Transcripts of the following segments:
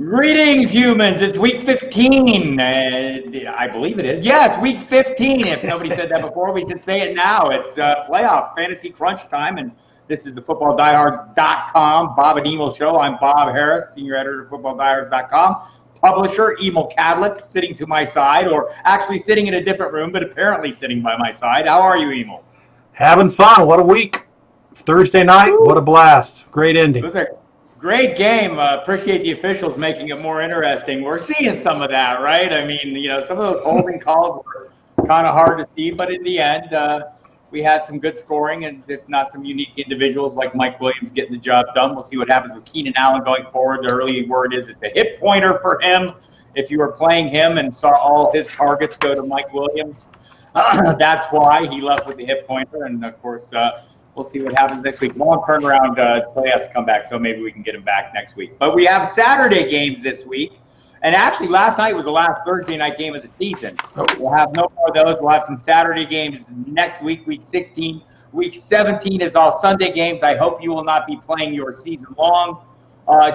Greetings, humans. It's week 15. I believe it is. Yes, week 15. If nobody said that before, we should say it now. It's playoff fantasy crunch time, and this is the FootballDiehards.com Bob and Emil show. I'm Bob Harris, senior editor of FootballDiehards.com. Publisher Emil Kadlec sitting to my side, or actually sitting in a different room, but apparently sitting by my side. How are you, Emil? Having fun. What a week. Thursday night. Woo. What a blast. Great ending. It was a great game. Appreciate the officials making it more interesting. We're seeing some of that, right? I mean, you know, some of those holding calls were kind of hard to see, but in the end, we had some good scoring, and if not some unique individuals like Mike Williams getting the job done. We'll see what happens with Keenan Allen going forward. The early word is it's a hip pointer for him. If you were playing him and saw all his targets go to Mike Williams, that's why he left with the hip pointer. And, of course, we'll see what happens next week. Long turnaround play has to come back, so maybe we can get him back next week. But we have Saturday games this week. And actually, last night was the last Thursday night game of the season. We'll have no more of those. We'll have some Saturday games next week, week 16. Week 17 is all Sunday games. I hope you will not be playing your season-long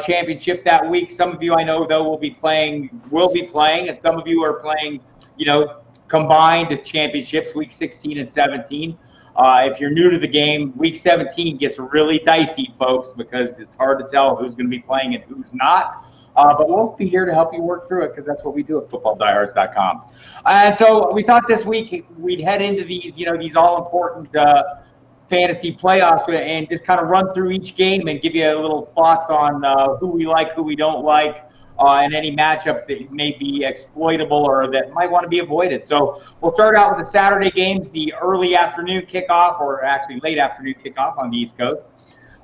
championship that week. Some of you I know, though, will be playing, and some of you are playing, you know, combined championships, week 16 and 17. If you're new to the game, week 17 gets really dicey, folks, because it's hard to tell who's going to be playing and who's not. But we'll be here to help you work through it, because that's what we do at FootballDiehards.com. And so we thought this week we'd head into these, you know, these all-important fantasy playoffs and just kind of run through each game and give you a little thoughts on who we like, who we don't like, and any matchups that may be exploitable or that might want to be avoided. So we'll start out with the Saturday games, the early afternoon kickoff, or actually late afternoon kickoff on the East Coast.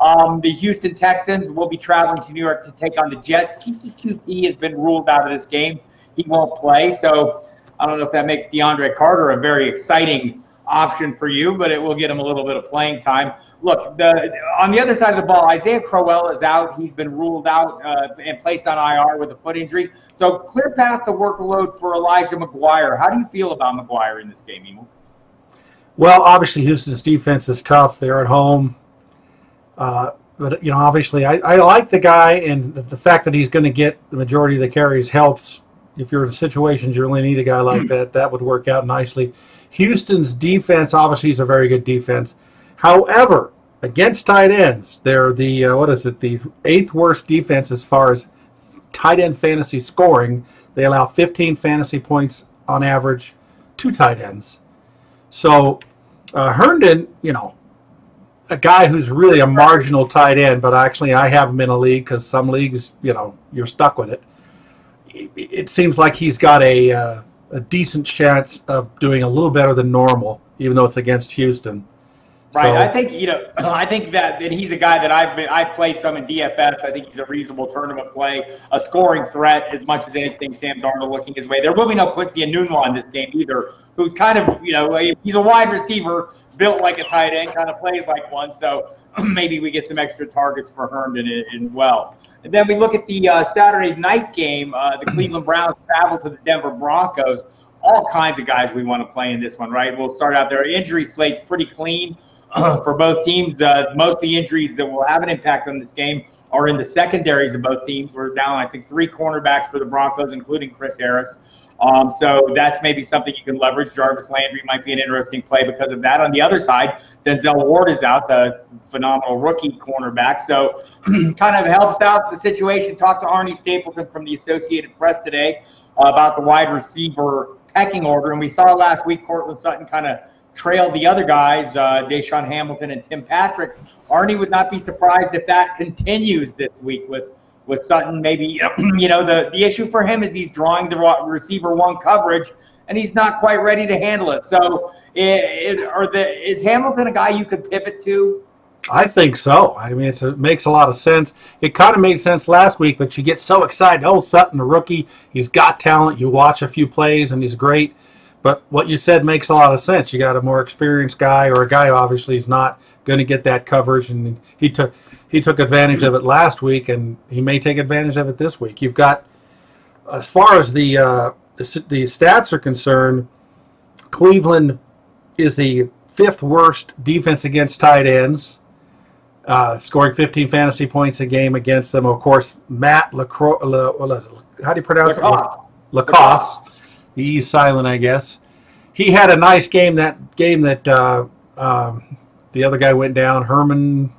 The Houston Texans will be traveling to New York to take on the Jets. Kiki QT has been ruled out of this game. He won't play, so I don't know if that makes DeAndre Carter a very exciting option for you, but it will get him a little bit of playing time. Look, on the other side of the ball, Isaiah Crowell is out. He's been ruled out and placed on IR with a foot injury. So clear path to workload for Elijah McGuire. How do you feel about McGuire in this game, Emil? Well, obviously Houston's defense is tough. They're at home. But, you know, obviously I like the guy, and the fact that he's going to get the majority of the carries helps. If you're in situations you really need a guy like that, that would work out nicely. Houston's defense obviously is a very good defense. However, against tight ends, they're the, the 8th worst defense as far as tight end fantasy scoring. They allow 15 fantasy points on average to tight ends. So Herndon, you know, a guy who's really a marginal tight end, but actually I have him in a league because some leagues, you know, you're stuck with it. It seems like he's got a decent chance of doing a little better than normal, even though it's against Houston. Right. So, I think, you know, I think that he's a guy that I've played some in DFS. I think he's a reasonable tournament play, a scoring threat as much as anything. Sam Darnold looking his way. There will be no Quincy Enunwa in this game either, who's kind of, you know, he's a wide receiver, built like a tight end, kind of plays like one. So maybe we get some extra targets for Herndon as well. And then we look at the Saturday night game. The Cleveland Browns travel to the Denver Broncos. All kinds of guys we want to play in this one, right? We'll start out there. Injury slate's pretty clean for both teams. Most of the injuries that will have an impact on this game are in the secondaries of both teams. We're down, I think, 3 cornerbacks for the Broncos, including Chris Harris. So that's maybe something you can leverage. Jarvis Landry might be an interesting play because of that. On the other side, Denzel Ward is out, the phenomenal rookie cornerback. So kind of helps out the situation. Talked to Arnie Stapleton from the Associated Press today about the wide receiver pecking order. And we saw last week Cortland Sutton kind of trail the other guys, Deshaun Hamilton and Tim Patrick. Arnie would not be surprised if that continues this week with Sutton. Maybe, you know, the issue for him is he's drawing the receiver one coverage, and he's not quite ready to handle it. So is Hamilton a guy you could pivot to? I think so. I mean, it makes a lot of sense. It kind of made sense last week, but you get so excited. Oh, Sutton, a rookie. He's got talent. You watch a few plays, and he's great. But what you said makes a lot of sense. You got a more experienced guy, or a guy who obviously is not going to get that coverage, and he took advantage of it last week, and he may take advantage of it this week. You've got, as far as the stats are concerned, Cleveland is the 5th worst defense against tight ends. scoring 15 fantasy points a game against them. Of course, Matt Lacroix, how do you pronounce Lacoste. it? Lacoste. The E silent, I guess. He had a nice game. That game that the other guy went down, Hireman.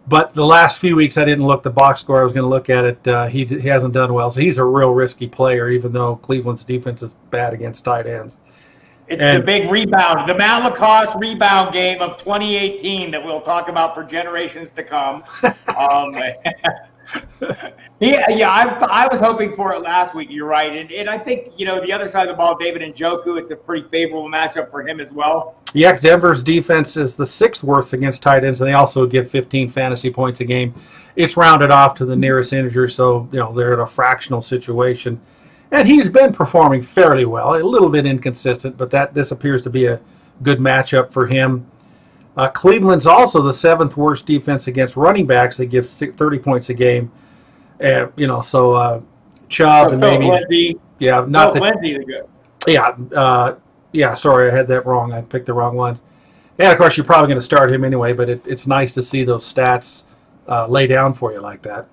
But the last few weeks, I didn't look the box score. I was going to look at it. He hasn't done well, so he's a real risky player, even though Cleveland's defense is bad against tight ends. It's the big rebound, the Matt Lacoste rebound game of 2018 that we'll talk about for generations to come. I was hoping for it last week. You're right, and I think the other side of the ball, David Njoku, it's a pretty favorable matchup for him as well. Yeah, Denver's defense is the 6th worst against tight ends, and they also give 15 fantasy points a game. It's rounded off to the nearest integer, so they're in a fractional situation. And he's been performing fairly well, a little bit inconsistent, but this appears to be a good matchup for him. Cleveland's also the 7th worst defense against running backs. They give 30 points a game. Chubb and maybe Lindsay. Yeah, not that Lindsay is good. Yeah, sorry, I had that wrong. I picked the wrong ones. And of course, you're probably going to start him anyway, but it's nice to see those stats lay down for you like that.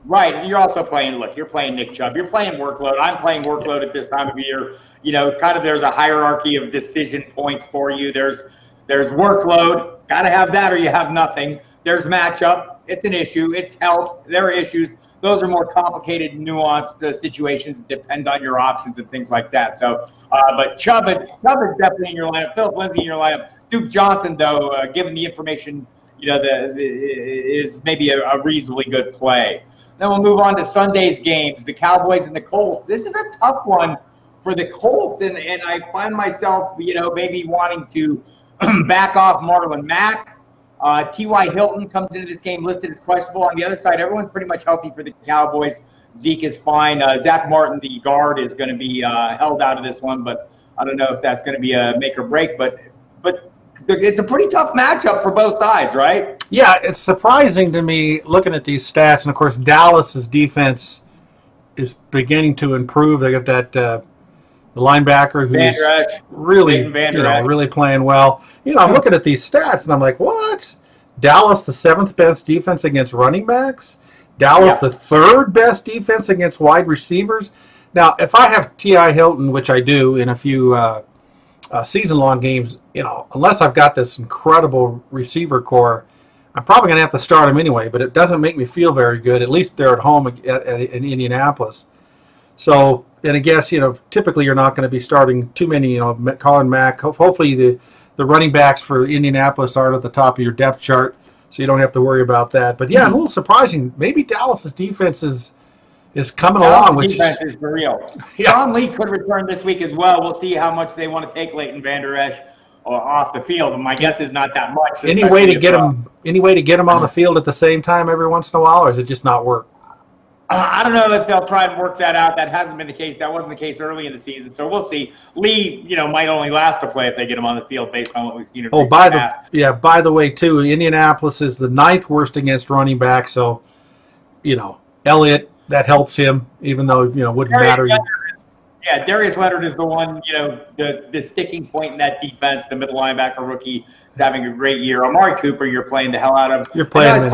Right, and you're also playing. Look, you're playing Nick Chubb. You're playing workload. I'm playing workload at this time of year. There's a hierarchy of decision points for you. There's workload. Got to have that, or you have nothing. There's matchup. It's an issue. It's health. There are issues. Those are more complicated, nuanced situations that depend on your options and things like that. So, but Chubb is definitely in your lineup. Philip Lindsay in your lineup. Duke Johnson, though, given the information, is maybe a reasonably good play. Then we'll move on to Sunday's games, the Cowboys and the Colts. This is a tough one for the Colts, and I find myself, maybe wanting to back off Marlon Mack. T.Y. Hilton comes into this game listed as questionable. On the other side, everyone's pretty much healthy for the Cowboys. Zeke is fine. Zach Martin, the guard, is going to be held out of this one, but I don't know if that's going to be a make or break. But it's a pretty tough matchup for both sides, right? Yeah, it's surprising to me looking at these stats. And, of course, Dallas's defense is beginning to improve. They got that the linebacker who's really playing well. I'm looking at these stats, and I'm like, what? Dallas, the 7th best defense against running backs? Dallas, the 3rd best defense against wide receivers? Now, if I have T.Y. Hilton, which I do in a few season-long games, unless I've got this incredible receiver core, I'm probably going to have to start him anyway, but it doesn't make me feel very good. At least they're at home in Indianapolis. So, and I guess, typically you're not going to be starting too many, Colin Mack. Hopefully the running backs for Indianapolis aren't at the top of your depth chart, so you don't have to worry about that. But, yeah, a little surprising. Maybe Dallas's defense is coming along. Defense is for real. Yeah. Sean Lee could return this week as well. We'll see how much they want to take Leighton Vander Esch off the field. My guess is not that much. Any way to get him on the field at the same time every once in a while, or does it just not work? I don't know if they'll try and work that out. That hasn't been the case. That wasn't the case early in the season, so we'll see. Lee, might only last to play if they get him on the field based on what we've seen. By the way, too, Indianapolis is the 9th worst against running back, so Elliott, that helps him, even though wouldn't matter. Yeah, Darius Leonard is the one, the sticking point in that defense. The middle linebacker rookie is having a great year. Amari Cooper, you're playing the hell out of. You're playing. I was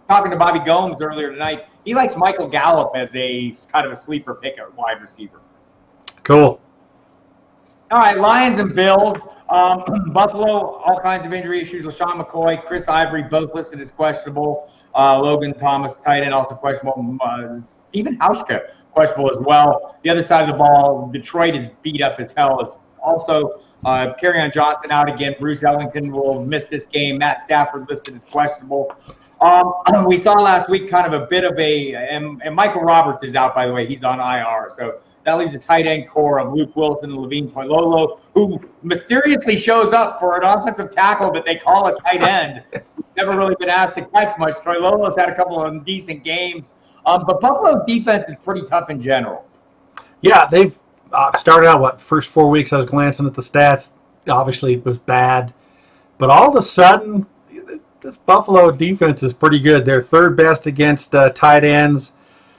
talking to Bobby Gomes earlier tonight. He likes Michael Gallup as a kind of a sleeper pick at wide receiver. Cool. All right, Lions and Bills. Buffalo, all kinds of injury issues. LaShawn McCoy, Chris Ivory, both listed as questionable. Logan Thomas, tight end, also questionable. Stephen Hauschka, questionable as well. The other side of the ball, Detroit is beat up as hell. It's also Kerryon Johnson out again. Bruce Ellington will miss this game. Matt Stafford listed as questionable. We saw last week kind of a bit of and Michael Roberts is out, by the way. He's on IR. So that leaves a tight end core of Luke Wilson and Levine Toilolo, who mysteriously shows up for an offensive tackle that they call a tight end. Never really been asked to catch much. Toilolo's had a couple of decent games. But Buffalo's defense is pretty tough in general. Yeah, they've started out, first 4 weeks I was glancing at the stats. Obviously, it was bad. But all of a sudden, this Buffalo defense is pretty good. They're 3rd best against tight ends.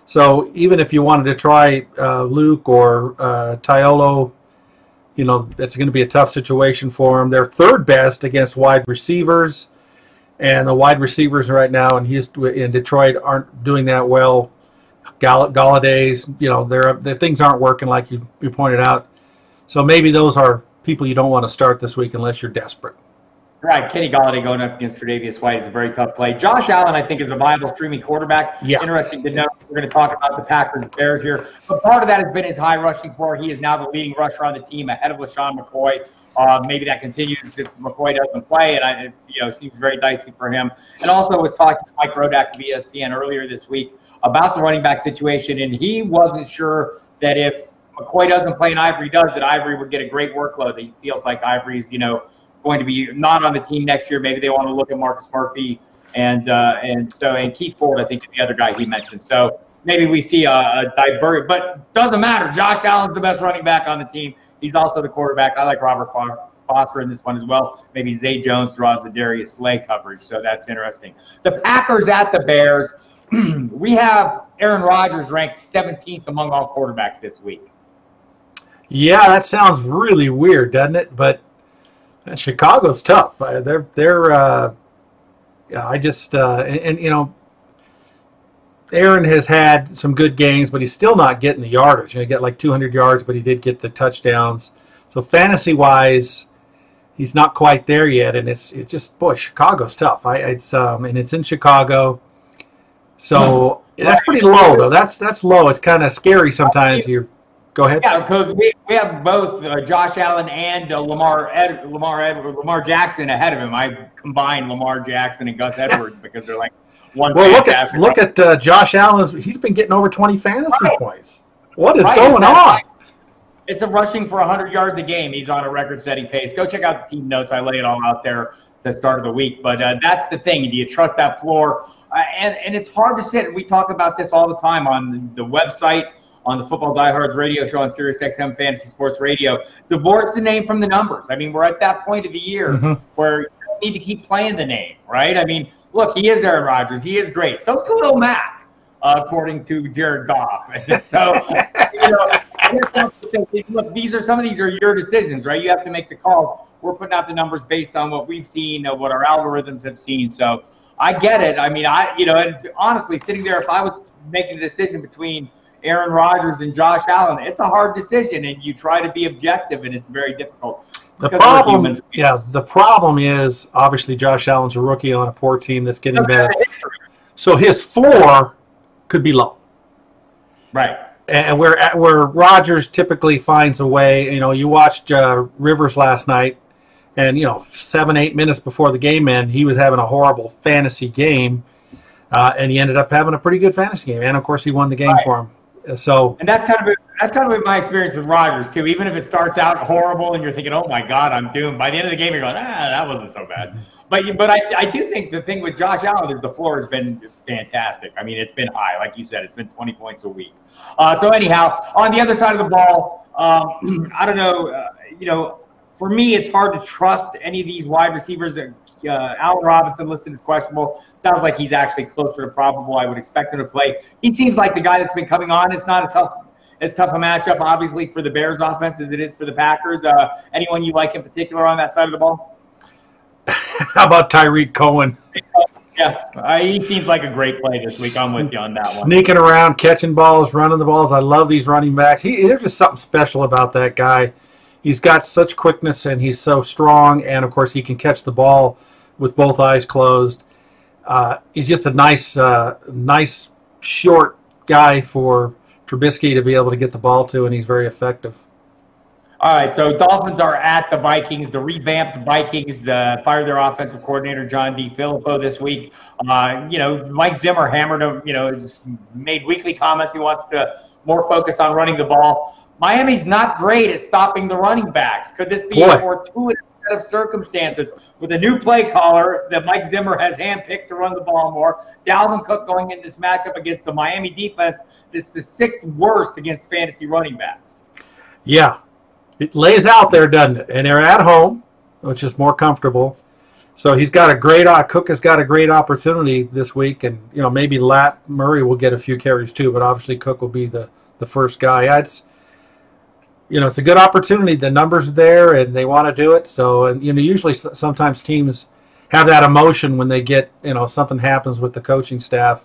So even if you wanted to try Luke or Toilolo, you know, it's going to be a tough situation for him. They're third best against wide receivers, and the wide receivers right now in Detroit aren't doing that well. Galladay's, you know, their things aren't working like you pointed out. So maybe those are people you don't want to start this week unless you're desperate. Right, Kenny Galladay going up against Tre'Davious White is a very tough play. Josh Allen, I think, is a viable streaming quarterback. Yeah. Interesting to note. We're going to talk about the Packers and Bears here. But part of that has been his high rushing floor. He is now the leading rusher on the team ahead of LaShawn McCoy. Maybe that continues if McCoy doesn't play, and it seems very dicey for him. And also was talking to Mike Rodak of ESPN earlier this week about the running back situation, and he wasn't sure that if McCoy doesn't play and Ivory does, that Ivory would get a great workload. He feels like Ivory's, going to be not on the team next year. Maybe they want to look at Marcus Murphy and Keith Ford, I think, is the other guy he mentioned. So maybe we see a divert, but doesn't matter. Josh Allen's the best running back on the team. He's also the quarterback. I like Robert Foster in this one as well. Maybe Zay Jones draws the Darius Slay coverage, so that's interesting. The Packers at the Bears. We have Aaron Rodgers ranked 17th among all quarterbacks this week. Yeah, that sounds really weird, doesn't it? But Chicago's tough. Aaron has had some good games, but he's still not getting the yardage. He got like 200 yards, but he did get the touchdowns. So fantasy-wise, he's not quite there yet, and it's just, boy, Chicago's tough. And it's in Chicago, so that's pretty low though. That's low. It's kind of scary sometimes. Go ahead. Yeah, because we have both Josh Allen and Lamar Jackson ahead of him. I combined Lamar Jackson and Gus Edwards because they're like one. Well, look at Josh Allen's. He's been getting over 20 fantasy points. What is going on? It's a rushing for 100 yards a game. He's on a record-setting pace. Go check out the team notes. I lay it all out there at the start of the week. But that's the thing. Do you trust that floor? And it's hard to sit. We talk about this all the time on the website, on the Football Diehards radio show on SiriusXM Fantasy Sports Radio. Divorce the name from the numbers. I mean, we're at that point of the year where you don't need to keep playing the name, right? I mean, look, he is Aaron Rodgers. He is great. So is Khalil Mack, according to Jared Goff. So, look, some of these are your decisions, right? You have to make the calls. We're putting out the numbers based on what we've seen, what our algorithms have seen. So I get it. I mean, and honestly, sitting there, if I was making a decision between Aaron Rodgers and Josh Allen, it's a hard decision, and you try to be objective, and it's very difficult. The problem is obviously Josh Allen's a rookie on a poor team that's getting better, so his floor could be low, right? And where Rodgers typically finds a way. You watched Rivers last night, and 7-8 minutes before the game ended, he was having a horrible fantasy game, and he ended up having a pretty good fantasy game, and of course he won the game for him. So, and that's kind of my experience with Rodgers too. Even if it starts out horrible and you're thinking, "Oh my God, I'm doomed," by the end of the game you're going, that wasn't so bad. But I do think the thing with Josh Allen is the floor has been fantastic. I mean, it's been high, like you said, it's been 20 points a week. So anyhow, on the other side of the ball, I don't know. For me, it's hard to trust any of these wide receivers. Allen Robinson listed as questionable. Sounds like he's actually closer to probable. I would expect him to play. He seems like the guy that's been coming on. It's not as tough a matchup, obviously, for the Bears offense as it is for the Packers. Anyone you like in particular on that side of the ball? How about Tyreek Cohen? Yeah, he seems like a great play this week. I'm with you on that one. Sneaking around, catching balls, running the balls. I love these running backs. There's just something special about that guy. He's got such quickness, and he's so strong, and of course he can catch the ball with both eyes closed. He's just a nice short guy for Trubisky to be able to get the ball to, and he's very effective. All right, so Dolphins are at the Vikings. The revamped Vikings fired their offensive coordinator, John DeFilippo, this week. Mike Zimmer hammered him, just made weekly comments. He wants to more focus on running the ball. Miami's not great at stopping the running backs. Could this be a fortuitous set of circumstances with a new play caller that Mike Zimmer has handpicked to run the ball more? Dalvin Cook going in this matchup against the Miami defense, this is the 6th worst against fantasy running backs. Yeah, it lays out there, doesn't it? And they're at home, which is more comfortable. So Cook has got a great opportunity this week, and maybe Lat Murray will get a few carries too, but obviously Cook will be the first guy. it's a good opportunity. The numbers are there, and they want to do it. So, and usually sometimes teams have that emotion when they get, something happens with the coaching staff.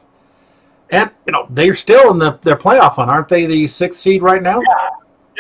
And, they're still in their playoff hunt, aren't they? The 6th seed right now? Yeah.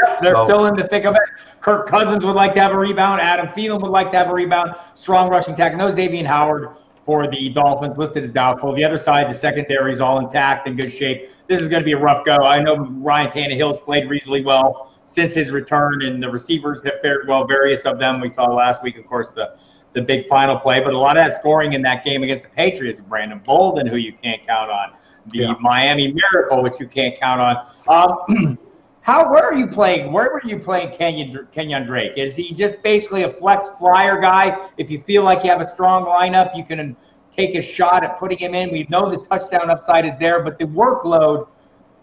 Yep, they're still in the thick of it. Kirk Cousins would like to have a rebound. Adam Thielen would like to have a rebound. Strong rushing attack. No Xavier Howard for the Dolphins, listed as doubtful. The other side, the secondary is all intact, in good shape. This is going to be a rough go. I know Ryan Tannehill's played reasonably well since his return, and the receivers have fared well, various of them. We saw last week, of course, the big final play. But a lot of that scoring in that game against the Patriots, Brandon Bolden, who you can't count on. The Miami Miracle, which you can't count on. Where are you playing? Where were you playing Kenyon Drake? Is he just basically a flex flyer guy? If you feel like you have a strong lineup, you can take a shot at putting him in. We know the touchdown upside is there, but the workload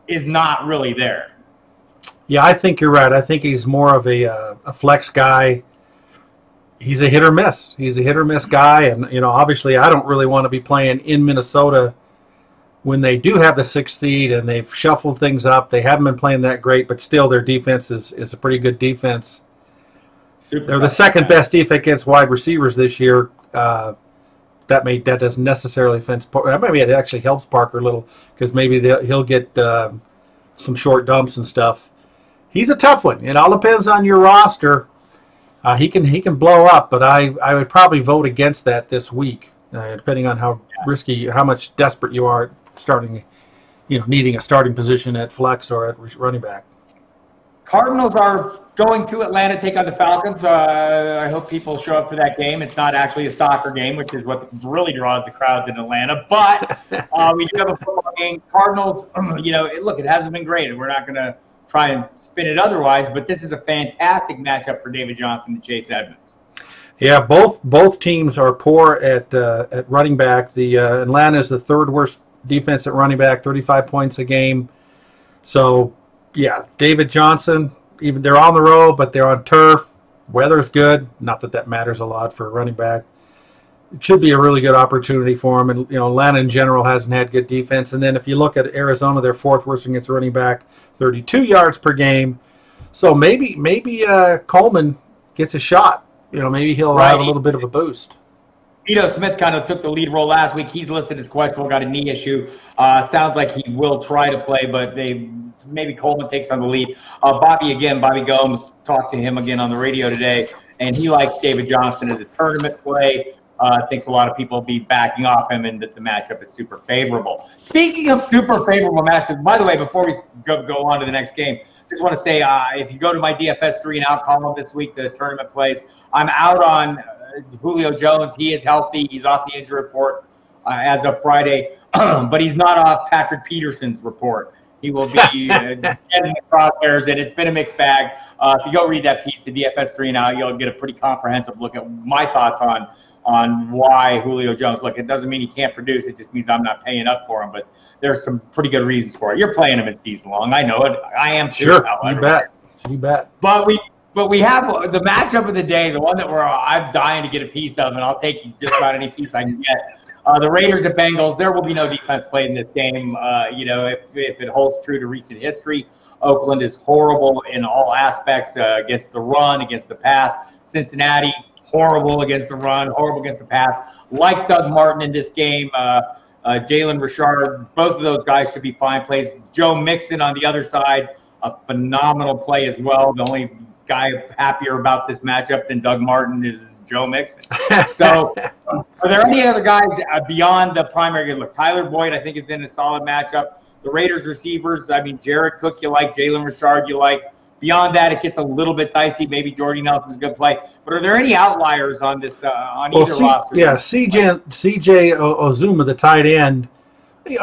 is not really there. Yeah, I think you're right. I think he's more of a flex guy. He's a hit or miss. He's a hit or miss guy, and obviously, I don't really want to be playing in Minnesota when they do have the 6th seed and they've shuffled things up. They haven't been playing that great, but still their defense is a pretty good defense. They're the second best defense against wide receivers this year. That doesn't necessarily maybe it actually helps Parker a little, because maybe he'll get some short dumps and stuff. He's a tough one. It all depends on your roster. He can blow up, but I would probably vote against that this week, depending on how risky, how much desperate you are starting, needing a starting position at flex or at running back. Cardinals are going to Atlanta to take on the Falcons. I hope people show up for that game. It's not actually a soccer game, which is what really draws the crowds in Atlanta. But we do have a football game. Cardinals, look, it hasn't been great, and we're not going to try and spin it otherwise. But this is a fantastic matchup for David Johnson and Chase Edmonds. Yeah, both teams are poor at running back. The Atlanta is the 3rd worst defense at running back, 35 points a game. So, yeah, David Johnson, even they're on the road, but they're on turf. Weather's good. Not that matters a lot for a running back. It should be a really good opportunity for him. And, Atlanta in general hasn't had good defense. And then if you look at Arizona, they're 4th worst against running back, 32 yards per game. So maybe Coleman gets a shot. Maybe he'll have a little bit of a boost. Vito Smith kind of took the lead role last week. He's listed as questionable, got a knee issue. Sounds like he will try to play, but maybe Coleman takes on the lead. Bobby Gomes, talked to him again on the radio today, and he likes David Johnson as a tournament play. Thinks a lot of people will be backing off him, and that the matchup is super favorable. Speaking of super favorable matchups, by the way, before we go on to the next game, just want to say, if you go to my DFS 3 and out column this week, the tournament plays, I'm out on Julio Jones. He is healthy. He's off the injury report as of Friday, but he's not off Patrick Peterson's report. He will be getting the crosshairs, and it's been a mixed bag. If you go read that piece, the DFS 3 and out, you'll get a pretty comprehensive look at my thoughts on why Julio Jones. Look, it doesn't mean he can't produce. It just means I'm not paying up for him, but there's some pretty good reasons for it. You're playing him in season long. I know it. I am too. Sure, you bet. But we have the matchup of the day, the one that I'm dying to get a piece of, and I'll take just about any piece I can get. The Raiders and Bengals. There will be no defense played in this game. If it holds true to recent history, Oakland is horrible in all aspects against the run, against the pass. Cincinnati, horrible against the run, horrible against the pass. Like Doug Martin in this game, Jalen Richard, both of those guys should be fine plays. Joe Mixon on the other side, a phenomenal play as well. The only guy happier about this matchup than Doug Martin is Joe Mixon. So are there any other guys beyond the primary? Look, Tyler Boyd, I think, is in a solid matchup. The Raiders receivers, Jared Cook you like, Jalen Richard you like. Beyond that, it gets a little bit dicey. Maybe Jordy Nelson's a good play. But are there any outliers on this either roster? Yeah, CJ Ozuma, the tight end,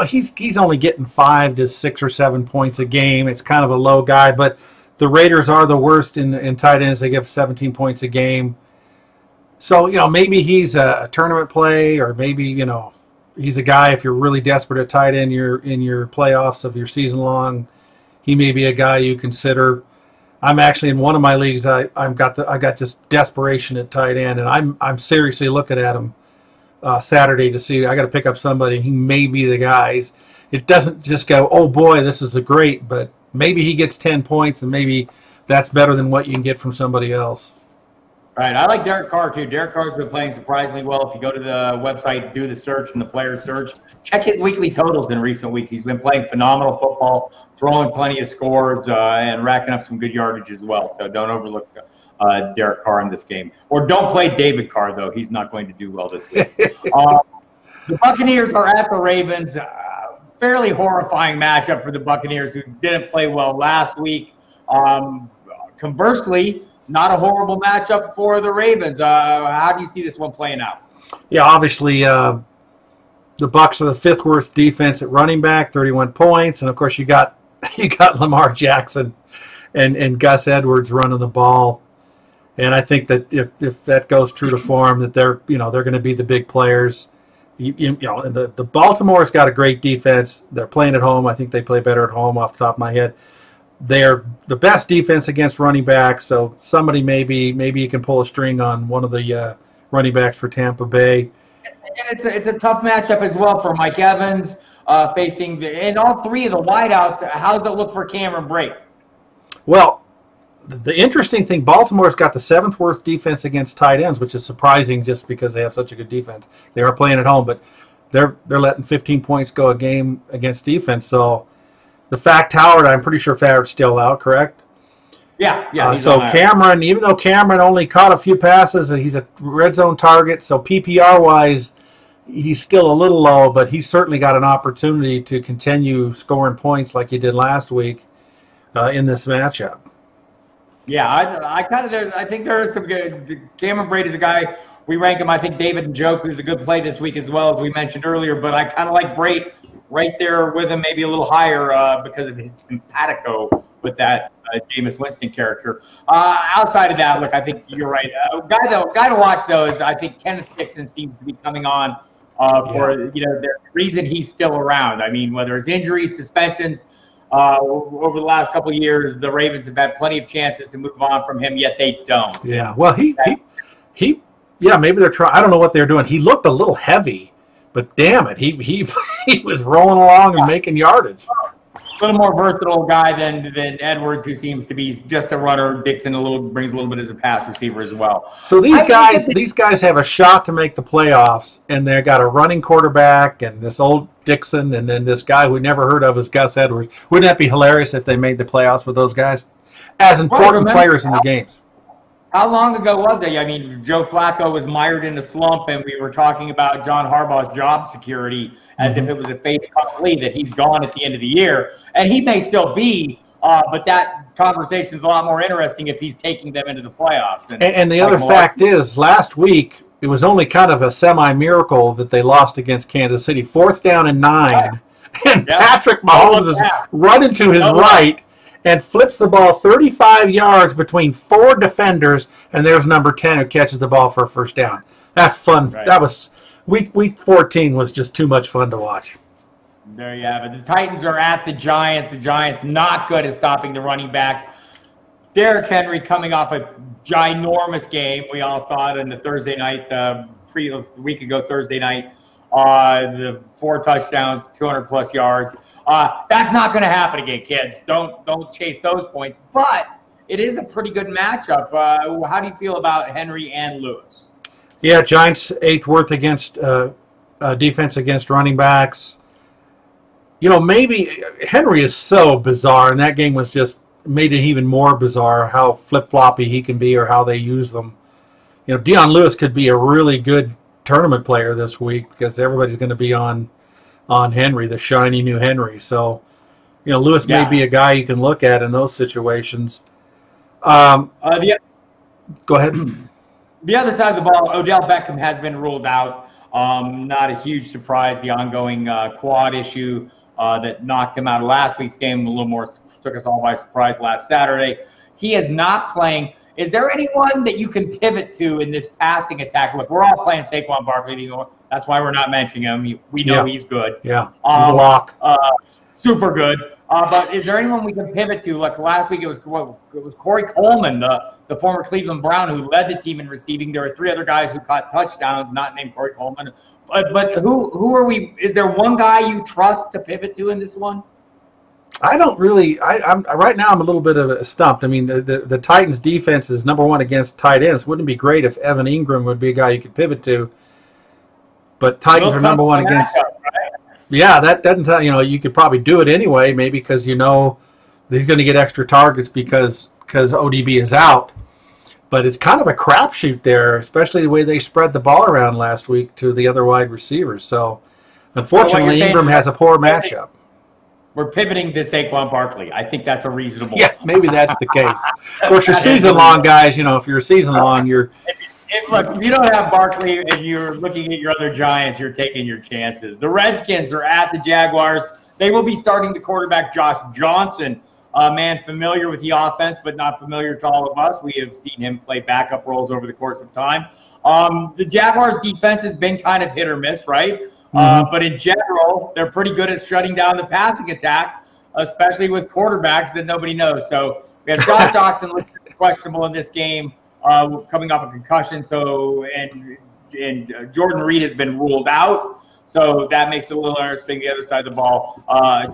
he's only getting 5 to 6 or 7 points a game. It's kind of a low guy, but the Raiders are the worst in tight ends. They give 17 points a game. So, maybe he's a tournament play, or maybe, he's a guy, if you're really desperate at tight end in your playoffs of your season long, he may be a guy you consider. I'm actually in one of my leagues. I got just desperation at tight end, and I'm seriously looking at him Saturday to see. I got to pick up somebody. He may be the guy. It doesn't just go, oh boy, this is a great, but maybe he gets 10 points and maybe that's better than what you can get from somebody else. Right. I like Derek Carr, too. Derek Carr's been playing surprisingly well. If you go to the website, do the search and the player search, check his weekly totals in recent weeks. He's been playing phenomenal football, throwing plenty of scores, and racking up some good yardage as well. So don't overlook Derek Carr in this game. Or don't play David Carr, though. He's not going to do well this week. The Buccaneers are at the Ravens. Fairly horrifying matchup for the Buccaneers, who didn't play well last week. Conversely, not a horrible matchup for the Ravens. How do you see this one playing out? Yeah, obviously the Bucs are the fifth worst defense at running back, 31 points, and of course you got Lamar Jackson and Gus Edwards running the ball. And I think that if that goes true to form, that they're going to be the big players. And the Baltimore's got a great defense. They're playing at home. I think they play better at home off the top of my head. They're the best defense against running backs, so somebody maybe you can pull a string on one of the running backs for Tampa Bay. And it's a tough matchup as well for Mike Evans facing and all three of the wideouts. How does it look for Cameron Brate? Well, the interesting thing, Baltimore's got the seventh worst defense against tight ends, which is surprising just because they have such a good defense. They are playing at home, but they're letting 15 points go a game against defense. So the fact Howard, I'm pretty sure Howard's still out, correct? Yeah. So Cameron, even though Cameron only caught a few passes, he's a red zone target. So PPR-wise, he's still a little low, but he's certainly got an opportunity to continue scoring points like he did last week in this matchup. Yeah, I think there is some good. Cameron Brate is a guy, we rank him, I think David Njoku's a good play this week as well, as we mentioned earlier, but I kind of like Brate right there with him, maybe a little higher because of his simpatico with that Jameis Winston character. Outside of that, look, I think you're right. Guy to watch, though, is I think Kenneth Dixon seems to be coming on for the reason he's still around. I mean, whether it's injuries, suspensions, over the last couple of years, the Ravens have had plenty of chances to move on from him, yet they don't. Yeah, well, he maybe they're trying. I don't know what they're doing. He looked a little heavy, but damn it, he was rolling along and making yardage. A little more versatile guy than Edwards, who seems to be just a runner. Dixon brings a little bit as a pass receiver as well. So these guys have a shot to make the playoffs, and they got a running quarterback and this old Dixon, and then this guy we never heard of is Gus Edwards. Wouldn't that be hilarious if they made the playoffs with those guys as important players in the games? How long ago was that? I mean, Joe Flacco was mired in a slump, and we were talking about John Harbaugh's job security as if it was a fait accompli that he's gone at the end of the year. And he may still be, but that conversation is a lot more interesting if he's taking them into the playoffs. And the other fact is, last week, it was only kind of a semi-miracle that they lost against Kansas City. 4th down and 9, and Patrick Mahomes is running to his right and flips the ball 35 yards between 4 defenders, and there's number 10 who catches the ball for a first down. That's fun. Right. That was week 14 was just too much fun to watch. There you have it. The Titans are at the Giants. The Giants not good at stopping the running backs. Derrick Henry coming off a ginormous game. We all saw it in the Thursday night, a week ago Thursday night. The 4 touchdowns, 200-plus yards. That's not going to happen again, kids. Don't chase those points. But it is a pretty good matchup. How do you feel about Henry and Lewis? Yeah, Giants 8th worst against defense against running backs. Maybe Henry is so bizarre, and that game was just made it even more bizarre how flip-floppy he can be or how they use them. Dion Lewis could be a really good tournament player this week because everybody's going to be on Henry, the shiny new Henry. So, Lewis may be a guy you can look at in those situations. Go ahead. The other side of the ball, Odell Beckham has been ruled out. Not a huge surprise. The ongoing quad issue that knocked him out of last week's game a little more took us all by surprise last Saturday. He is not playing. Is there anyone that you can pivot to in this passing attack? Look, we're all playing Saquon Barkley. That's why we're not mentioning him. We know he's good. Yeah, he's a lock. Super good. But is there anyone we can pivot to? Like last week, it was Corey Coleman, the former Cleveland Brown, who led the team in receiving. There were 3 other guys who caught touchdowns, not named Corey Coleman. But who are we? Is there one guy you trust to pivot to in this one? I don't really. I'm right now. I'm a little bit of a stumped. I mean, the Titans' defense is #1 against tight ends. Wouldn't it be great if Evan Ingram would be a guy you could pivot to? But Titans are #1 against. Right? Yeah, that doesn't tell you could probably do it anyway. Maybe because he's going to get extra targets because ODB is out. But it's kind of a crapshoot there, especially the way they spread the ball around last week to the other wide receivers. So, unfortunately, Ingram has a poor matchup. We're pivoting to Saquon Barkley. I think that's a reasonable. Yeah, maybe that's the case. Of course, you're season-long guys. If you're season-long, you're. Look, if you don't have Barkley and you're looking at your other Giants, you're taking your chances. The Redskins are at the Jaguars. They will be starting the quarterback, Josh Johnson, a man familiar with the offense but not familiar to all of us. We have seen him play backup roles over the course of time. The Jaguars' defense has been kind of hit or miss, right? But in general, they're pretty good at shutting down the passing attack, especially with quarterbacks that nobody knows. So we have Josh Doctson listed as questionable in this game, coming off a concussion. So and Jordan Reed has been ruled out. So that makes it a little interesting, the other side of the ball.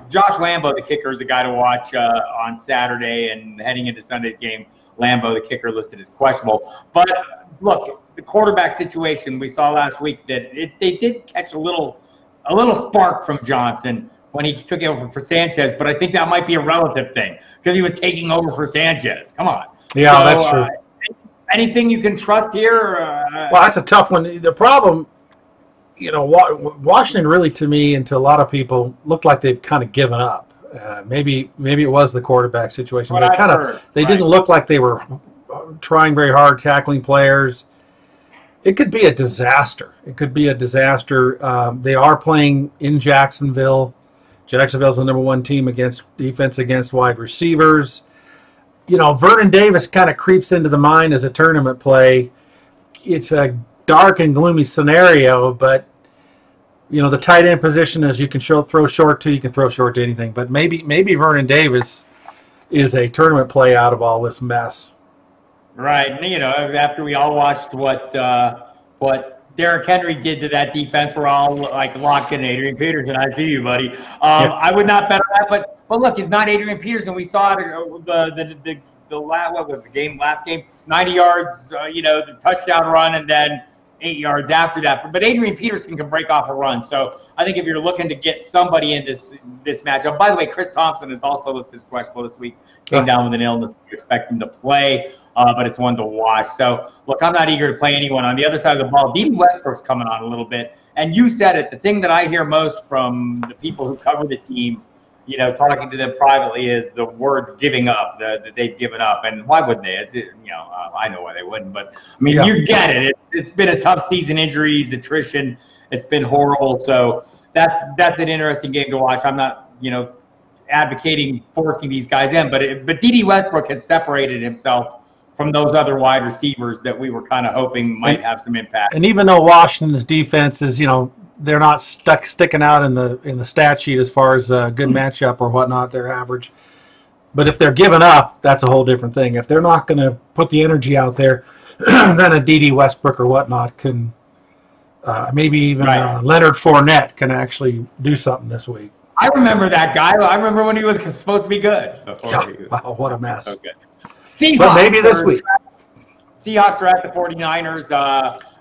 Josh Lambo, the kicker, is a guy to watch on Saturday, and heading into Sunday's game, Lambo, the kicker, listed as questionable. But look, the quarterback situation we saw last week, that they did catch a little spark from Johnson when he took over for Sanchez, but I think that might be a relative thing because he was taking over for Sanchez. Come on. Yeah, so, that's true. Anything you can trust here? Well, that's a tough one. The problem, Washington really, to me and to a lot of people, looked like they've kind of given up. Maybe it was the quarterback situation. They didn't look like they were trying very hard, tackling players. It could be a disaster. They are playing in Jacksonville. Jacksonville's the #1 team defense against wide receivers. Vernon Davis kind of creeps into the mind as a tournament play. It's a dark and gloomy scenario, but the tight end position is you can throw short to. You can throw short to anything, but maybe Vernon Davis is a tournament play out of all this mess. Right. After we all watched what Derrick Henry did to that defense, we're all like locked in Adrian Peterson. I see you, buddy. I would not bet on that, but look, it's not Adrian Peterson. We saw it what was the last game, 90 yards, the touchdown run, and then 8 yards after that. But Adrian Peterson can break off a run. So I think if you're looking to get somebody in this matchup, by the way, Chris Thompson is also listed as questionable this week. Came down with an illness. You expect him to play, but it's one to watch. So look, I'm not eager to play anyone. On the other side of the ball, Dede Westbrook's coming on a little bit. And you said it, the thing that I hear most from the people who cover the team, talking to them privately, is the words giving up, that they've given up. And why wouldn't they? I know why they wouldn't, but I mean, You get it. It's been a tough season, injuries, attrition. It's been horrible. So that's an interesting game to watch. I'm not, advocating forcing these guys in, but Dede Westbrook has separated himself from those other wide receivers that we were kind of hoping might have some impact. And even though Washington's defense is, they're not sticking out in the stat sheet as far as a good matchup or whatnot, they're average. But if they're giving up, that's a whole different thing. If they're not going to put the energy out there, then a Dede Westbrook or whatnot can, maybe even Leonard Fournette can actually do something this week. I remember that guy. I remember when he was supposed to be good. Wow, what a mess. So good. Seahawks, but maybe this week. Seahawks are at the 49ers.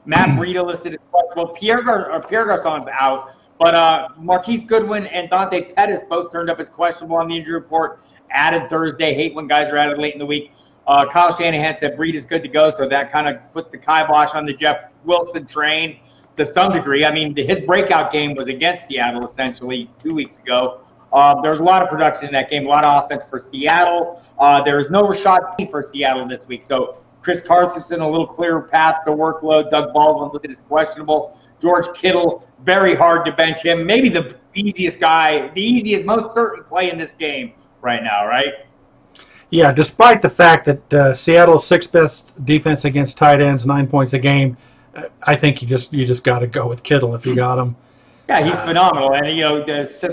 Matt Breida listed as questionable. Pierre Garçon's out, but Marquise Goodwin and Dante Pettis both turned up as questionable on the injury report. Added Thursday. Hate when guys are added late in the week. Kyle Shanahan said Breida's good to go, so that kind of puts the kibosh on the Jeff Wilson train to some degree. I mean, his breakout game was against Seattle essentially 2 weeks ago. There was a lot of production in that game, a lot of offense for Seattle. There is no Rashad Penny for Seattle this week, so Chris Carson, a little clearer path to workload. Doug Baldwin listed as questionable. George Kittle, very hard to bench him. Maybe the easiest, most certain play in this game right now, right? Yeah, despite the fact that Seattle's sixth best defense against tight ends, 9 points a game, I think you just got to go with Kittle if you got him. Yeah, he's phenomenal. And,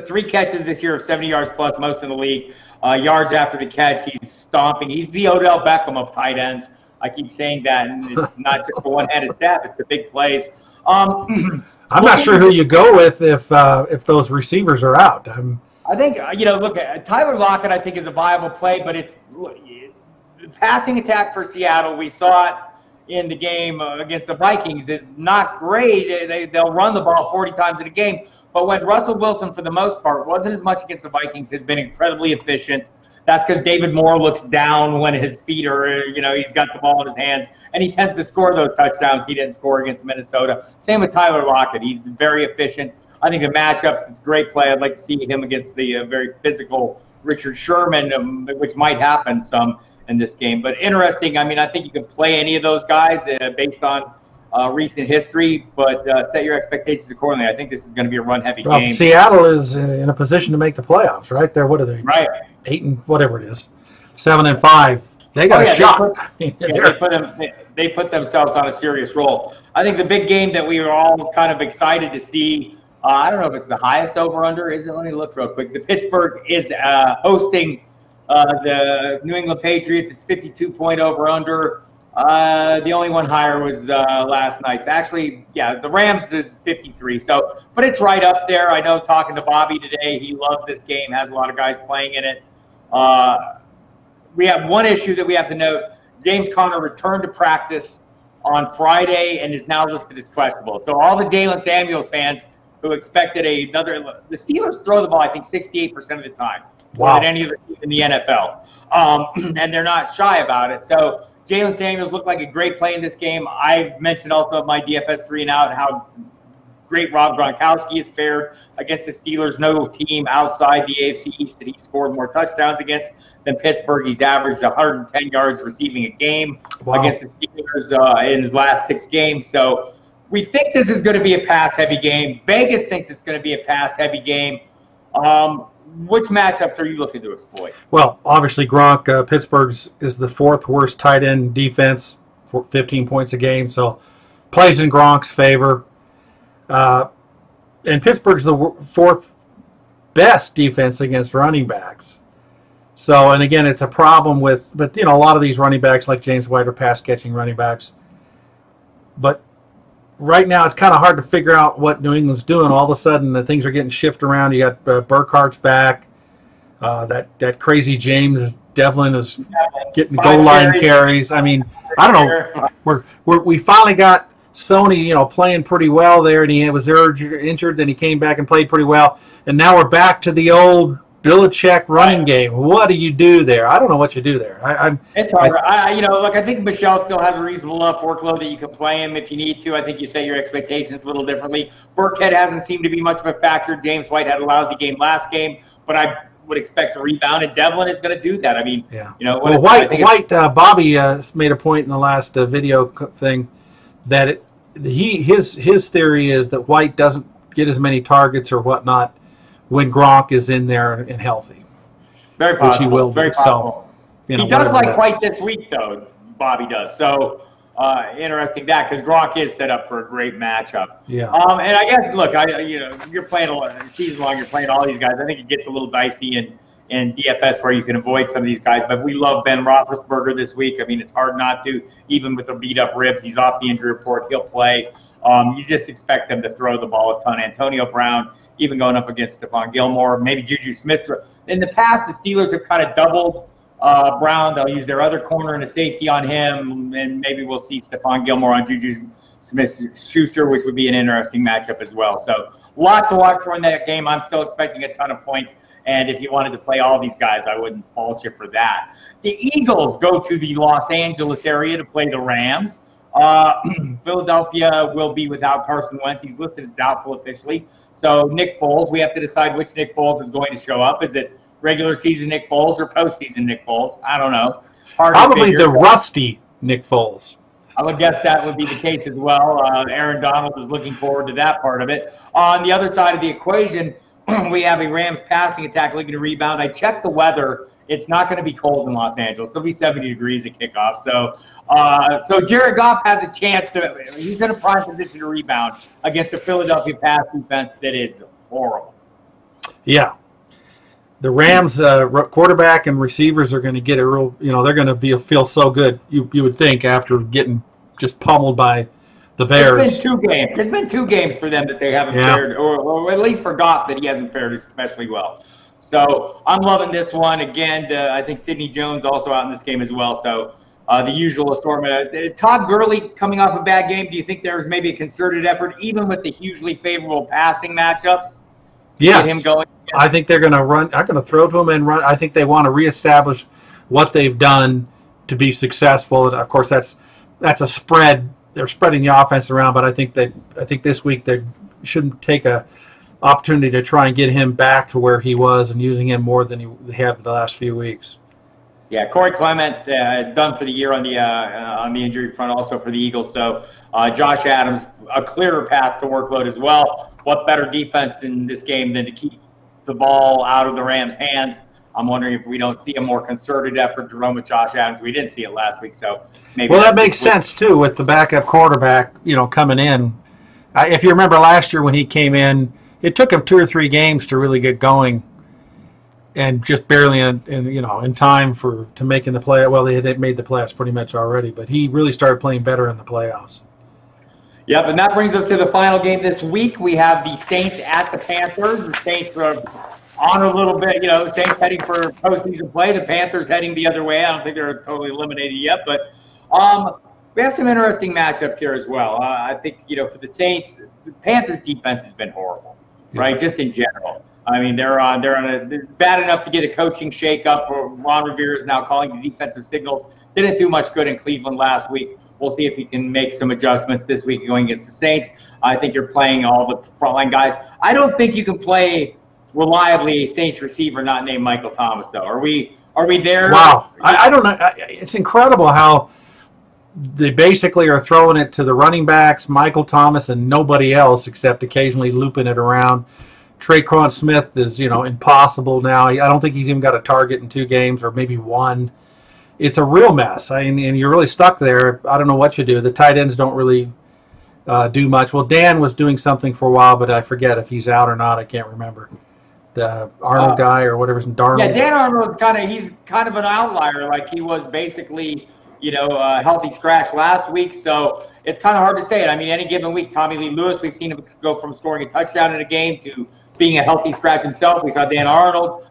3 catches this year of 70 yards plus, most in the league. Yards after the catch, he's stomping. He's the Odell Beckham of tight ends. I keep saying that, and it's not just the one-handed staff; it's the big plays. I'm not sure who you go with if those receivers are out. I think, look, Tyler Lockett, I think, is a viable play, but it's the passing attack for Seattle. We saw it in the game against the Vikings. Is not great. They'll run the ball 40 times in a game. But when Russell Wilson, for the most part, wasn't as much against the Vikings, has been incredibly efficient. That's because David Moore looks down when his feet are, he's got the ball in his hands, and he tends to score those touchdowns he didn't score against Minnesota. Same with Tyler Lockett. He's very efficient. I think the matchups, it's a great play. I'd like to see him against the very physical Richard Sherman, which might happen some in this game. But interesting. I mean, I think you can play any of those guys based on recent history, but set your expectations accordingly. I think this is going to be a run-heavy game. Seattle is in a position to make the playoffs, right? What are they? Right. 8 and whatever it is, 7 and 5. They got a shot. They put themselves on a serious roll. I think the big game that we were all kind of excited to see. I don't know if it's the highest over/under. Is it? Let me look real quick. The Pittsburgh is hosting the New England Patriots. It's 52-point over/under. The only one higher was last night's. Actually, the Rams is 53. So, but it's right up there. I know, talking to Bobby today, he loves this game. Has a lot of guys playing in it. We have one issue that we have to note. James Conner returned to practice on Friday and is now listed as questionable. So all the Jalen Samuels fans who expected the Steelers throw the ball, I think, 68% of the time, more than any other team in the NFL. And they're not shy about it. So Jalen Samuels looked like a great play in this game. I've mentioned also my DFS 3 and out how great Rob Gronkowski has fared against the Steelers. No team outside the AFC East that he scored more touchdowns against than Pittsburgh. He's averaged 110 yards receiving a game against the Steelers in his last 6 games. So we think this is going to be a pass-heavy game. Vegas thinks it's going to be a pass-heavy game. Which matchups are you looking to exploit? Well, obviously Gronk, Pittsburgh's is the 4th worst tight end defense for 15 points a game, so plays in Gronk's favor. And Pittsburgh's the 4th best defense against running backs. So, and again, it's a problem but a lot of these running backs like James White are pass-catching running backs. But right now, it's kind of hard to figure out what New England's doing. All of a sudden, the things are getting shifted around. You got Burkhardt's back. That crazy James Devlin is getting goal line carries. I mean, I don't know. We finally got Sony, playing pretty well there, and he was injured. Then he came back and played pretty well, and now we're back to the old Belichick running game. What do you do there? I don't know what you do there. It's hard. Look, I think Michelle still has a reasonable enough workload that you can play him if you need to. I think you set your expectations a little differently. Burkhead hasn't seemed to be much of a factor. James White had a lousy game last game, but I would expect a rebound, and Devlin is going to do that. I mean, Well, Bobby made a point in the last video thing that his theory is that White doesn't get as many targets or whatnot when Gronk is in there and healthy. Very possible. Which he will very do. So, he does like White this week, though. Bobby does. So interesting that, because Gronk is set up for a great matchup. Yeah. And I guess, look, you're playing season long. You're playing all these guys. I think it gets a little dicey in DFS where you can avoid some of these guys. But we love Ben Roethlisberger this week. I mean, it's hard not to, even with the beat up ribs. He's off the injury report. He'll play. You just expect them to throw the ball a ton. Antonio Brown, even going up against Stephon Gilmore, maybe Juju Smith. In the past, the Steelers have kind of doubled Brown. They'll use their other corner and a safety on him, and maybe we'll see Stephon Gilmore on Juju Smith-Schuster, which would be an interesting matchup as well. So a lot to watch for in that game. I'm still expecting a ton of points, and if you wanted to play all these guys, I wouldn't fault you for that. The Eagles go to the Los Angeles area to play the Rams. Philadelphia will be without Carson Wentz. He's listed as doubtful officially. So Nick Foles, we have to decide which Nick Foles is going to show up. Is it regular season Nick Foles or postseason Nick Foles? I don't know. Probably the rusty Nick Foles. I would guess that would be the case as well. Aaron Donald is looking forward to that part of it. On the other side of the equation, we have a Rams passing attack looking to rebound. I checked the weather. It's not going to be cold in Los Angeles. It'll be 70 degrees at kickoff. So Jared Goff has a chance he's going to prime position to rebound against the Philadelphia pass defense that is horrible. Yeah. The Rams quarterback and receivers are going to get a real, they're going to feel so good, you would think, after getting just pummeled by the Bears. It's been two games for them that they haven't fared, or at least for Goff that he hasn't fared especially well. So I'm loving this one. Again, I think Sidney Jones also out in this game as well. So the usual assortment. Todd Gurley coming off a bad game. Do you think there's maybe a concerted effort, even with the hugely favorable passing matchups, to get him going? I think they're going to run. I'm going to throw to him and run. I think they want to reestablish what they've done to be successful. And of course, that's a spread. They're spreading the offense around, but I think this week they shouldn't take a opportunity to try and get him back to where he was and using him more than he have the last few weeks. Yeah, Corey Clement done for the year on the injury front, also for the Eagles. So Josh Adams, a clearer path to workload as well. What better defense in this game than to keep the ball out of the Rams' hands? I'm wondering if we don't see a more concerted effort to run with Josh Adams. We didn't see it last week, so maybe. Well, that makes sense too with the backup quarterback, coming in. If you remember last year when he came in, it took him 2 or 3 games to really get going, and just barely in time to make in the play. Well, they had made the playoffs pretty much already, but he really started playing better in the playoffs. Yep, and that brings us to the final game this week. We have the Saints at the Panthers. The Saints are on a little bit, Saints heading for postseason play. The Panthers heading the other way. I don't think they're totally eliminated yet, but we have some interesting matchups here as well. I think, for the Saints, the Panthers defense has been horrible, right? Just in general. I mean, they're bad enough to get a coaching shakeup. Ron Rivera is now calling the defensive signals. Didn't do much good in Cleveland last week. We'll see if he can make some adjustments this week going against the Saints. I think you're playing all the frontline guys. I don't think you can play reliably a Saints receiver not named Michael Thomas, though. Are we there? Wow. I don't know. It's incredible how they basically are throwing it to the running backs, Michael Thomas, and nobody else except occasionally looping it around. Traquan Smith is, impossible now. I don't think he's even got a target in 2 games or maybe 1. It's a real mess. And you're really stuck there. I don't know what you do. The tight ends don't really do much. Well, Dan was doing something for a while, but I forget if he's out or not. I can't remember. The Arnold guy or whatever. Darnold. Yeah, Dan Arnold's he's kind of an outlier. Like he was basically, a healthy scratch last week. So it's kind of hard to say it. I mean, any given week, Tommy Lee Lewis, we've seen him go from scoring a touchdown in a game to being a healthy scratch himself. We saw Dan Arnold,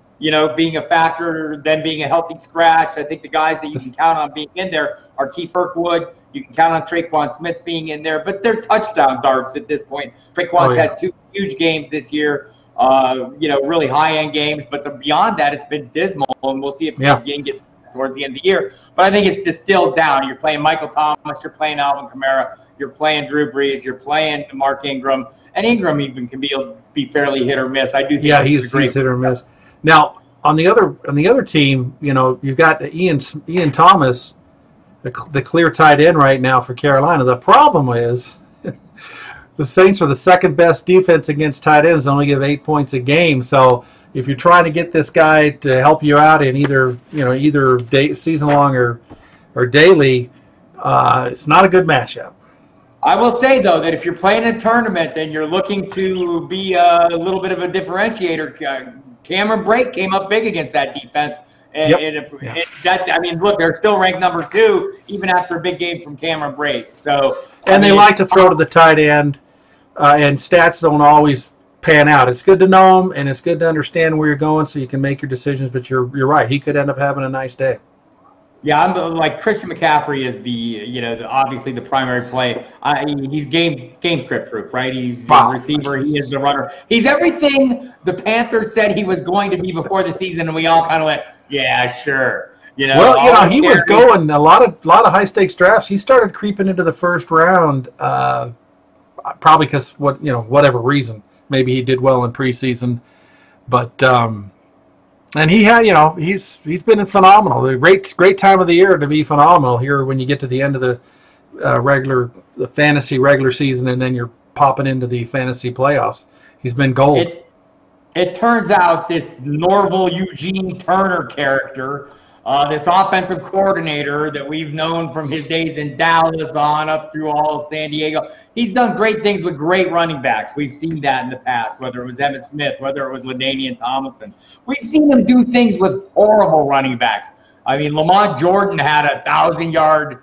being a factor, then being a healthy scratch. I think the guys that you can count on being in there are Keith Kirkwood. You can count on Traquan Smith being in there, but they're touchdown darts at this point. Traquan's had 2 huge games this year, really high-end games, but beyond that, it's been dismal, and we'll see if the game gets towards the end of the year. But I think it's distilled down. You're playing Michael Thomas, you're playing Alvin Kamara, you're playing Drew Brees, you're playing Mark Ingram, and Ingram even can be fairly hit or miss. I do think he's hit or miss. Now on the other team, you've got Ian Thomas, the clear tight end right now for Carolina. The problem is the Saints are the second best defense against tight ends. Only give 8 points a game. So if you're trying to get this guy to help you out in either season long or daily, it's not a good matchup. I will say, though, that if you're playing a tournament and you're looking to be a little bit of a differentiator, Cameron Brake came up big against that defense. And look, they're still ranked number 2 even after a big game from Cameron Brake. So, they like to throw to the tight end, and stats don't always pan out. It's good to know them, and it's good to understand where you're going so you can make your decisions. But you're right; he could end up having a nice day. Yeah, I'm like Christian McCaffrey is obviously the primary play. He's game script proof, right? He's the receiver. He is the runner. He's everything the Panthers said he was going to be before the season, and we all kind of went, yeah, sure. He was going a lot of high stakes drafts. He started creeping into the first round, probably because whatever reason. Maybe he did well in preseason, but. And he had, he's been phenomenal. The great time of the year to be phenomenal here when you get to the end of the fantasy regular season, and then you're popping into the fantasy playoffs. He's been gold. It turns out this Norval Eugene Turner character, this offensive coordinator that we've known from his days in Dallas on up through all of San Diego, he's done great things with great running backs. We've seen that in the past, whether it was Emmitt Smith, whether it was LaDainian Tomlinson. We've seen him do things with horrible running backs. I mean, Lamont Jordan had a 1,000-yard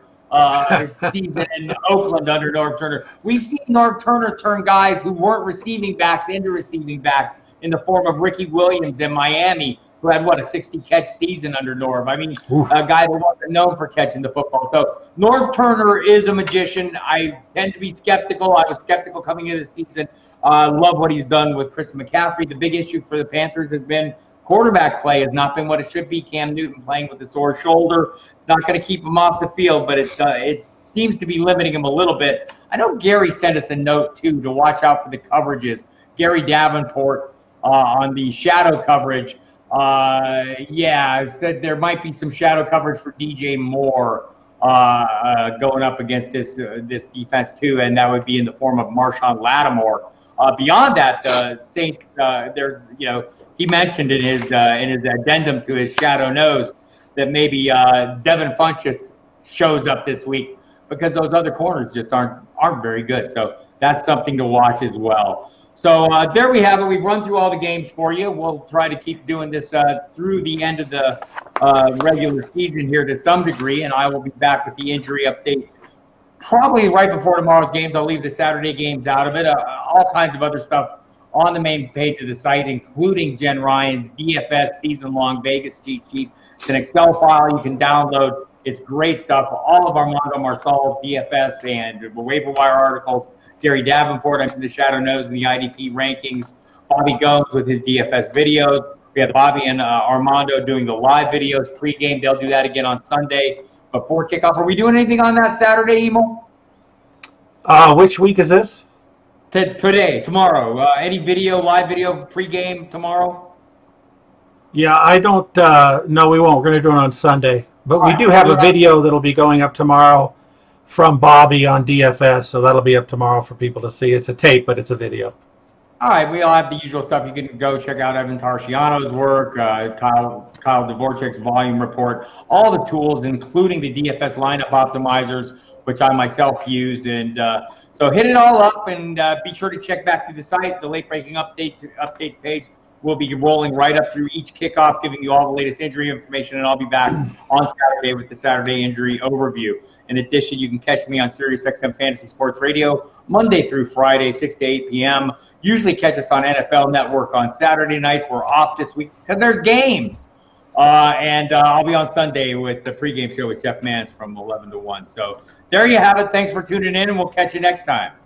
season in Oakland under Norv Turner. We've seen Norv Turner turn guys who weren't receiving backs into receiving backs in the form of Ricky Williams in Miami, who had, what, a 60-catch season under Norv. I mean, a guy that wasn't known for catching the football. So Norv Turner is a magician. I tend to be skeptical. I was skeptical coming into the season. Love what he's done with Christian McCaffrey. The big issue for the Panthers has been quarterback play has not been what it should be. Cam Newton playing with a sore shoulder. It's not going to keep him off the field, but it seems to be limiting him a little bit. I know Gary sent us a note, too, to watch out for the coverages. Gary Davenport on the shadow coverage. Said there might be some shadow coverage for DJ Moore going up against this defense, too, and that would be in the form of Marshawn Lattimore. Beyond that, the Saints, he mentioned in his addendum to his shadow nose that maybe Devin Funchess shows up this week because those other corners just aren't very good. So that's something to watch as well. So there we have it. We've run through all the games for you. We'll try to keep doing this through the end of the regular season here to some degree, and I will be back with the injury update probably right before tomorrow's games. I'll leave the Saturday games out of it. All kinds of other stuff on the main page of the site, including Jen Ryan's DFS season-long Vegas cheat sheet. It's an Excel file you can download. It's great stuff. All of Armando Marsal's DFS and waiver wire articles. Gary Davenport into the shadow nose and the IDP rankings. Bobby Gomes with his DFS videos. We have Bobby and Armando doing the live videos pregame. They'll do that again on Sunday before kickoff. Are we doing anything on that Saturday, Emil? Which week is this? Today, tomorrow. Any live video pregame tomorrow? Yeah, I don't. No, we won't. We're going to do it on Sunday. But we do have a video that'll be going up tomorrow from Bobby on DFS, so that'll be up tomorrow for people to see. It's a tape, but it's a video. All right, we all have the usual stuff. You can go check out Evan Tarciano's work, Kyle Dvorak's volume report, all the tools, including the DFS lineup optimizers, which I myself use. And so hit it all up, and be sure to check back through the site. The late-breaking updates page will be rolling right up through each kickoff, giving you all the latest injury information, and I'll be back on Saturday with the Saturday injury overview. In addition, you can catch me on SiriusXM Fantasy Sports Radio Monday through Friday, 6 to 8 p.m. Usually catch us on NFL Network on Saturday nights. We're off this week because there's games. And I'll be on Sunday with the pregame show with Jeff Mans from 11 to 1. So there you have it. Thanks for tuning in, and we'll catch you next time.